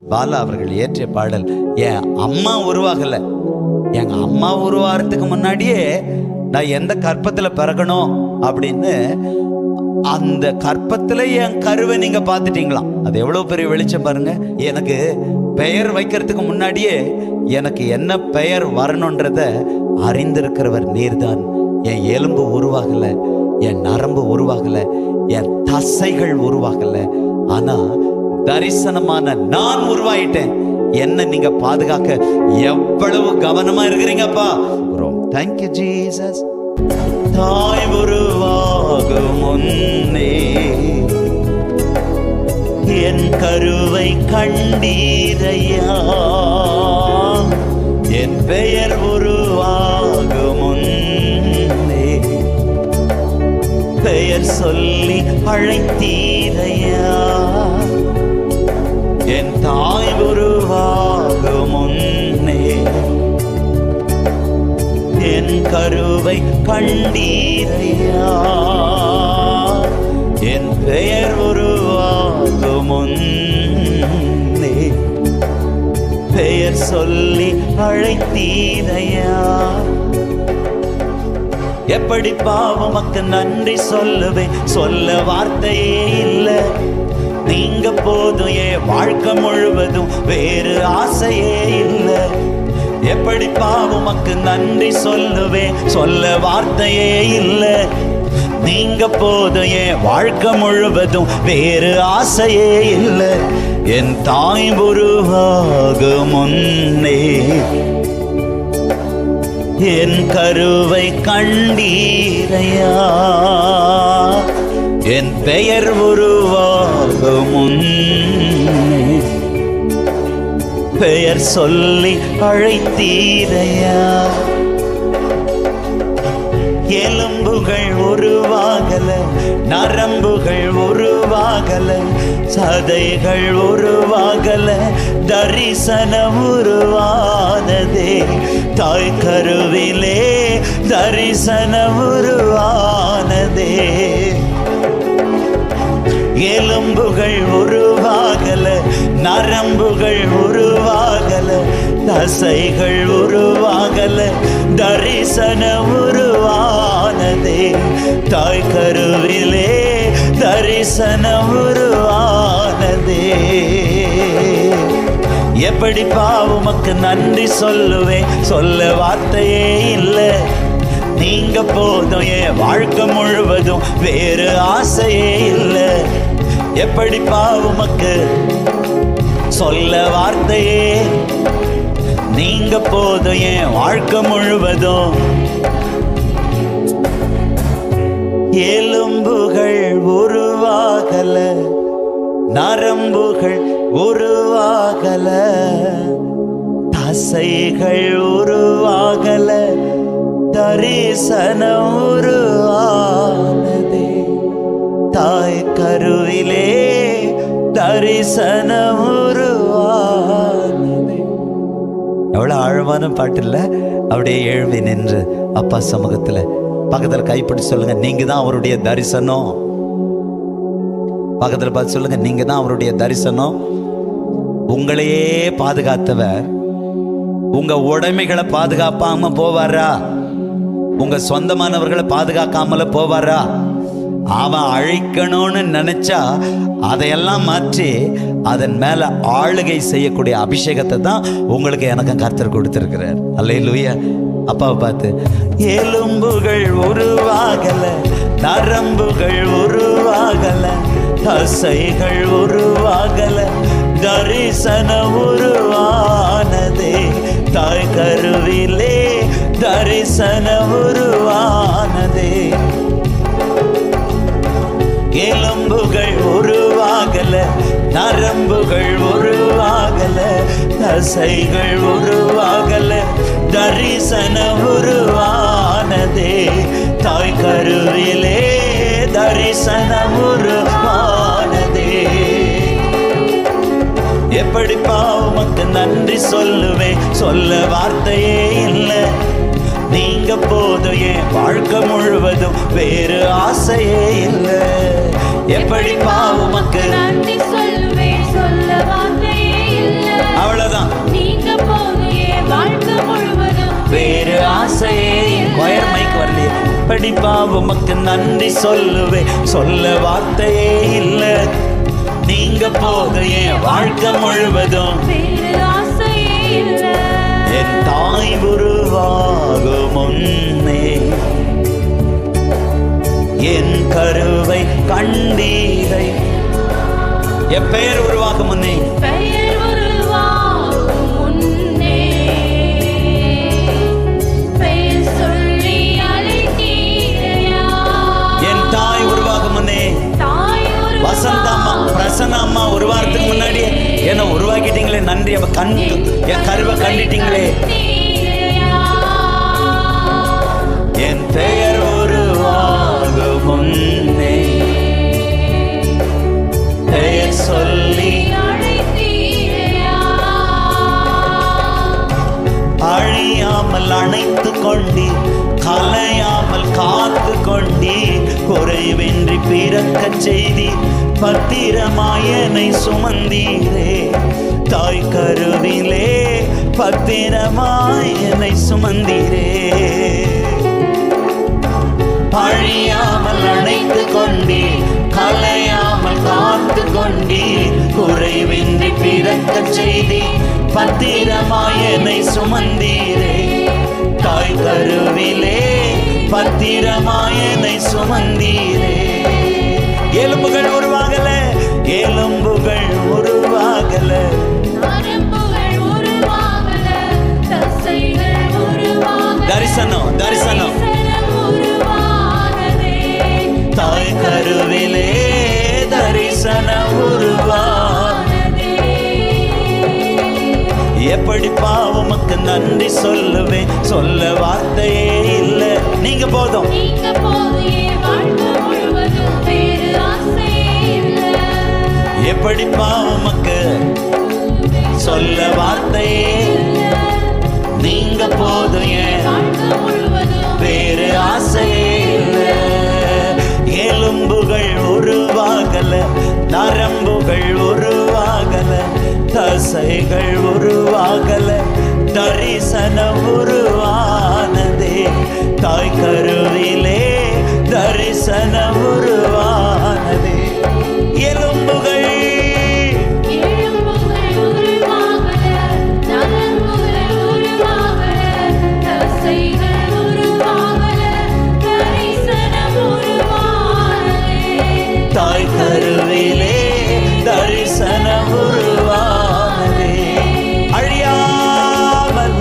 பாலா அவர்கள் இயற்றிய பாடல், என் அம்மா உருவாகல, எங்க அம்மா உருவாகிறதுக்கு முன்னாடியே நான் எந்த கற்பத்தில் பிறக்கணும் அப்படின்னு அந்த கற்பத்தில் என் கருவை நீங்க பார்த்துட்டீங்களா? அது எவ்வளவு பெரிய வெளிச்சம் பாருங்க. எனக்கு பெயர் வைக்கிறதுக்கு முன்னாடியே எனக்கு என்ன பெயர் வரணுன்றத அறிந்திருக்கிறவர் நீர்தான். என் எலும்பு உருவாகல, என் நரம்பு உருவாகல, என் தசைகள் உருவாகல, ஆனா தரிசனமான நான் உருவாயிட்டேன். என்ன நீங்க பாதுகாக்க எவ்வளவு கவனமா இருக்கிறீங்கப்பா. Thank you Jesus. தாய் உருவாகும் முன்னே என் கருவை கண்டீரையா, என் பெயர் உருவாகும் முன்னே பெயர் சொல்லி அழைத்தீரையா, என் தாய் உருவாகும் முன்னே என் கருவை கண்டீரையா, என் பெயர் உருவாகும் முன்னே பெயர் சொல்லி அழைத்தீரையா. எப்படி பாவமக்கு நன்றி சொல்லுவேன், சொல்ல வார்த்தையே இல்லை. நீங்க போதும் என் வாழ்க்கை முழுவதும், வேறு ஆசையே இல்லை. எப்படி பாவமக்கு நன்றி சொல்லுவேன், சொல்ல வார்த்தையே இல்லை. நீங்க போதும் என் வாழ்க்கை முழுவதும், வேறு ஆசையே இல்லை. என் தாய் உருவாகும் முன்னே என் கருவை கண்டீரையா, என் பெயர் உருவாகும் முன்னே பெயர் சொல்லி அழைத்தீரையா. எலும்புகள் உருவாகல, நரம்புகள் உருவாகல, சதைகள் உருவாகல, தரிசனம் உருவானதே. தாய் கருவிலே தரிசனம் உருவானதே. எலும்புகள் உருவாகல, நரம்புகள் உருவாகல, தசைகள் உருவாகல, தரிசனம் உருவானதே. தாய் கருவிலே தரிசனம் உருவானதே. எப்படி பாவமக்கு நன்றி சொல்லுவேன், சொல்ல வார்த்தையே இல்லை. நீங்க போதும் என் வாழ்க்கை முழுவதும், வேறு ஆசையே இல்லை. எப்படி பாவமக்கு சொல்ல வார்த்தையே, நீங்க போதும் என் வாழ்க்கை முழுவதும். எலும்புகள் உருவாகல, நரம்புகள் உருவாகல, தசைகள் உருவாகல, தரிசனம் உருவானதே. தாய் கருவிலே தரிசனம் உருவானதே. எவ்வளவு ஆழமான பாட்டு இல்ல? அப்படியே எழும்பி நின்று அப்பா சமூகத்துல பக்கத்துல கைப்பிடி சொல்லுங்க, நீங்க தான் அவருடைய தரிசனம். பக்கத்துல பார்த்து சொல்லுங்க, நீங்க தான் அவருடைய தரிசனம். உங்களையே பாதுகாத்தவர் உங்க உடைமைகளை பாதுகாப்பாம போவாரா? உங்க சொந்தமானவர்களை பாதுகாக்காமல போவாரா? அவன் அழிக்கணும்னு நினைச்சா அதையெல்லாம் மாற்றி அதன் மேல ஆளுகை செய்யக்கூடிய அபிஷேகத்தை தான் உங்களுக்கு எனக்கும் கர்த்தர் கொடுத்திருக்கிறார். அல்லேலூயா. அப்பாவை பார்த்து, எலும்புகள் உருவாகல, நரம்புகள் உருவாகல, தசைகள் உருவாகல, தரிசனம் உருவானதே. தாய் கருவிலே தரிசனம் உருவானதே. எலும்புகள் உருவாகல, நரம்புகள் உருவாகல, தசைகள் உருவாகல, தரிசனம் உருவானதே. தாய் கருவிலே தரிசனம் உருவானதே. எப்படி பாவமக்கு நன்றி சொல்லுவேன், சொல்ல வார்த்தையே இல்லை. நீங்க போதும் என் வாழ்க்கை முழுவதும், வேறு ஆசையே இல்லை. எப்படி பாவமக்கு நன்றி சொல்லுவேன், சொல்ல வார்த்தையே இல்லை. எப்படிப்பா உமக்கு நன்றி சொல்லுவேன், சொல்ல வார்த்தையே இல்லை. நீங்க போக என் வாழ்க்கை முழுவதும் என் தாய் உருவாகும் முன்னே என் கருவை கண்டீரை. என் பெயர் உருவாகும் முன்னே என் தாய் உருவாகும் முன்னே வசந்தா அம்மா, பிரசன்னா அம்மா ஒரு வாரத்துக்கு முன்னாடி என்ன உருவாக்கிட்டீங்களே, நன்றி. அவ என் கருவை கண்டிட்டீங்களே. என் பெயர் உருவாகும் முன்னே பெயர் சொல்லி அழியாமல் அணைத்து கொண்டி, கலையாமல் காத்து கொண்டி, குறைவின்றி பிறக்க செய்தி பத்திரமாயனை சுமந்தீரே. தாய் கருவிலே பத்திரமாயனை சுமந்தீரே. அழியாமல் அணைத்து கொண்டி, கலையாமல் காத்து கொண்டி, குறைவின்றி பிறக்க செய்தி பத்திரமாயனை சுமந்தீரே. தாய் கருவிலே பத்திரமாயனை சுமந்தீரே. எலும்புகள் உருவாகல, எலும்புகள் உருவாகல, தரிசனம் தரிசனம். தாய் கருவிலே தரிசனம் உருவானதே. எப்படிப்பா உமக்கு நன்றி சொல்லுவேன், சொல்ல வார்த்தையே இல்லை. நீங்க போதும், எப்படிப்பா உமக்கு சொல்ல வார்த்தையே. நீங்க போதும், வேறு ஆசையே இல்லை. எலும்புகள் உருவாகல, நரம்புகள் உருவாகல, தசைகள் உருவாகல, தரிசனம் உருவானதே. தாய் கருவிலே தரிசனம் உருவானதே. எலும்புகள் தாய் கருவிலே தரிசனம் உருவானதே. அழியாமல்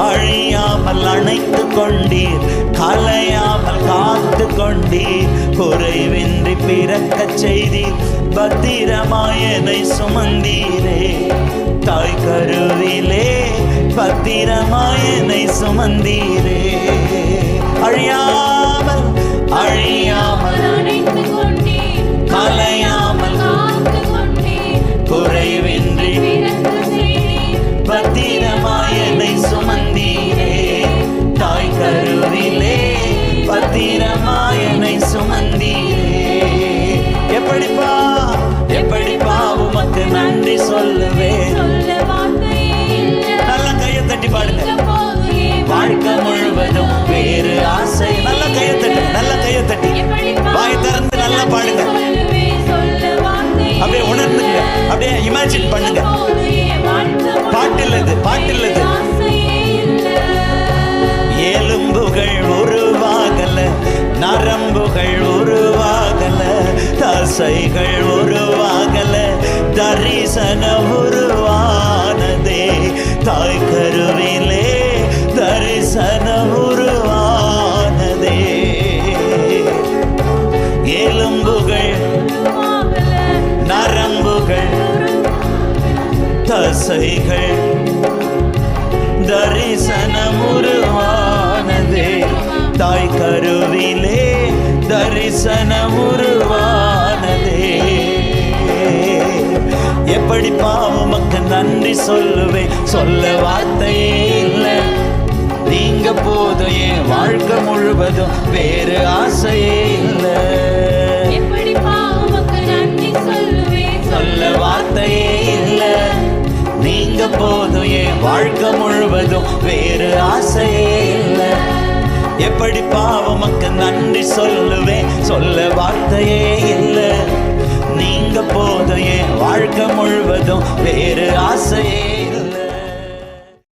அழியாமல் அணைத்து கொண்டீர், கலையாமல் காத்து கொண்டீர், குறைவின்றி பிறக்க செய்தி பத்திரமாயனை சுமந்தீரே. தாய் கருவிலே பத்திரமாயனை சுமந்தீரே. அழியாமல் அழியாமல் கலையாமல் குறைவின்றி பத்திரமாயனை சுமந்தீரே. தாய் கருவிலே பத்திரமாயனை சுமந்தீரே. எப்படிப்பா எப்படிப்பா உமக்கு நன்றி சொல்லுவேன், நல்ல கையை தட்டி பாடுங்க. வாழ்க்கை முழுவதும் வேறு ஆசை. நல்ல கையை தட்டி, நல்ல கையை தட்டி, வாய் திறந்து நல்லா பாடுங்க. அப்படியே உணர்ந்துங்க, அப்படியே இமேஜின் பண்ணுங்க. பாட்டில்லது பாட்டில்லது. எலும்புகள் உருவாகல, நரம்புகள் உருவாகல, தசைகள் உருவாகல, தரிசனம் உருவானதே. தாய் கருவிலே தரிசனம் உருவானதே. எலும்புகள் நரம்புகள் தசைகள் தரிசனம் உருவானதே. தாய் கருவிலே தரிசனம் உருவானதே. எப்படிப்பா உமக்கு நன்றி சொல்லுவேன், சொல்ல வார்த்தையே இல்லை. நீங்க போதும், என் வாழ்க்கை முழுவதும் வேறு ஆசையே இல்லை. சொல்ல வார்த்தையே இல்லை. நீங்க போதும், என் வாழ்க்கை முழுவதும் வேறு ஆசையே இல்லை. எப்படிப்பா உமக்கு நன்றி சொல்லுவேன், சொல்ல வார்த்தையே இல்லை. நீங்க போதையே வாழ்க்கை முழுவதும் வேறு ஆசையே